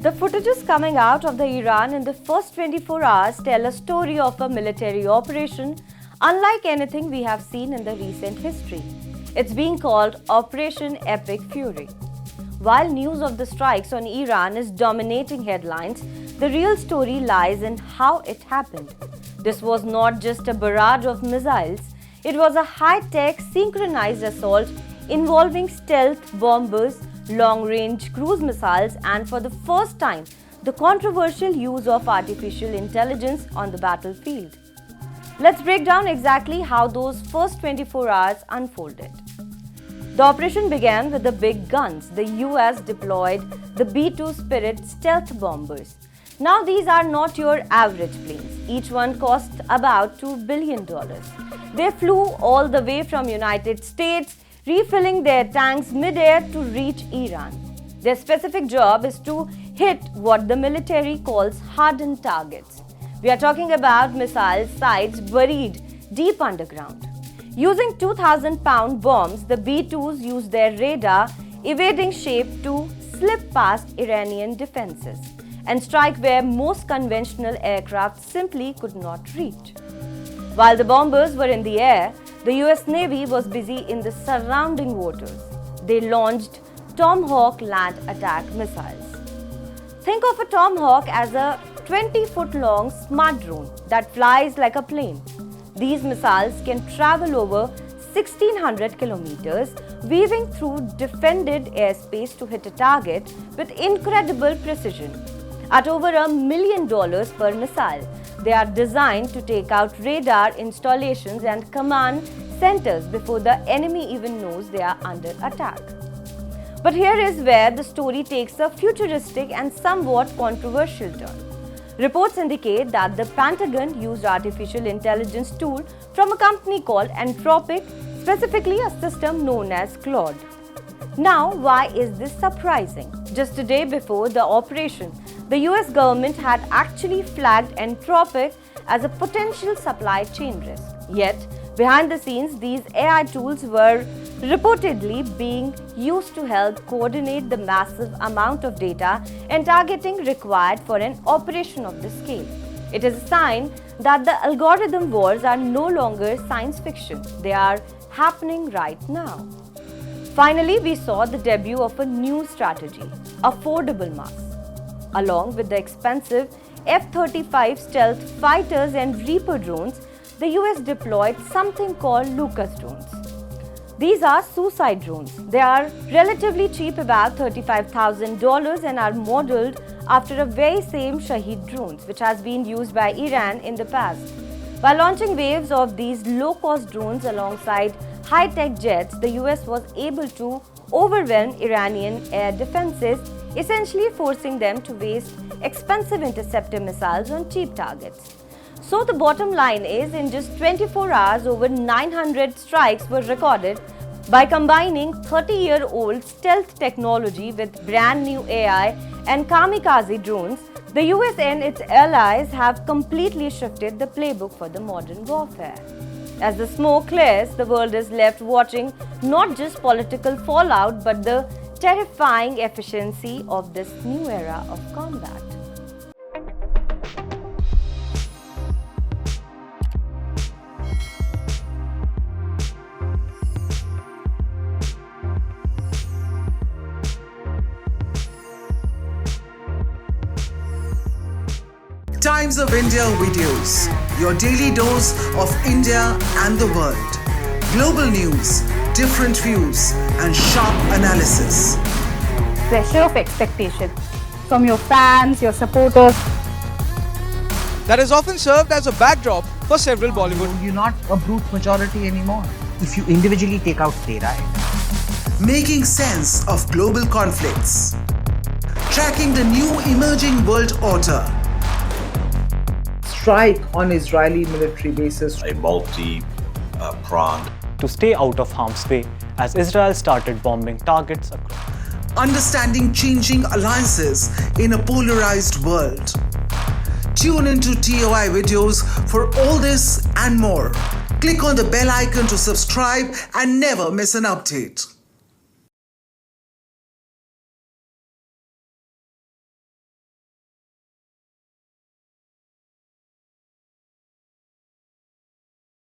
The footages coming out of the Iran in the first 24 hours tell a story of a military operation unlike anything we have seen in the recent history. It's being called Operation Epic Fury. While news of the strikes on Iran is dominating headlines, the real story lies in how it happened. This was not just a barrage of missiles, it was a high-tech synchronized assault involving stealth bombers, long-range cruise missiles, and for the first time, the controversial use of artificial intelligence on the battlefield. Let's break down exactly how those first 24 hours unfolded. The operation began with the big guns. The US deployed the B-2 Spirit stealth bombers. Now these are not your average planes. Each one cost about $2 billion. They flew all the way from United States, refilling their tanks mid-air to reach Iran. Their specific job is to hit what the military calls hardened targets. We are talking about missile sites buried deep underground. Using 2,000-pound bombs, the B-2s use their radar evading shape to slip past Iranian defenses and strike where most conventional aircraft simply could not reach. While the bombers were in the air, the US Navy was busy in the surrounding waters. They launched Tomahawk land attack missiles. Think of a Tomahawk as a 20-foot-long smart drone that flies like a plane. These missiles can travel over 1,600 kilometers, weaving through defended airspace to hit a target with incredible precision. At over $1 million per missile, they are designed to take out radar installations and command centers before the enemy even knows they are under attack. But here is where the story takes a futuristic and somewhat controversial turn. Reports indicate that the Pentagon used artificial intelligence tool from a company called Anthropic, specifically a system known as Claude. Now, why is this surprising? Just a day before the operation, the US government had actually flagged Anthropic as a potential supply chain risk. Yet, behind the scenes, these AI tools were reportedly being used to help coordinate the massive amount of data and targeting required for an operation of this scale. It is a sign that the algorithm wars are no longer science fiction. They are happening right now. Finally, we saw the debut of a new strategy, affordable mass. Along with the expensive F-35 stealth fighters and Reaper drones, the US deployed something called Lucas drones. These are suicide drones. They are relatively cheap, about $35,000, and are modeled after a very same Shahed drones, which has been used by Iran in the past. By launching waves of these low-cost drones alongside high-tech jets, the US was able to overwhelm Iranian air defenses, essentially forcing them to waste expensive interceptor missiles on cheap targets. So the bottom line is, in just 24 hours, over 900 strikes were recorded. By combining 30-year-old stealth technology with brand new AI and kamikaze drones, the US and its allies have completely shifted the playbook for the modern warfare. As the smoke clears, the world is left watching not just political fallout but the terrifying efficiency of this new era of combat. Times of India videos, your daily dose of India and the world. Global news, different views, and sharp analysis. Pressure of expectation from your fans, your supporters. That is often served as a backdrop for several Bollywood. You're not a brute majority anymore. If you individually take out Tehran. Making sense of global conflicts. Tracking the new emerging world order. Strike on Israeli military bases. A multi-pronged. To stay out of harm's way as Israel started bombing targets across. Understanding changing alliances in a polarized world. Tune into TOI videos for all this and more. Click on the bell icon to subscribe and never miss an update.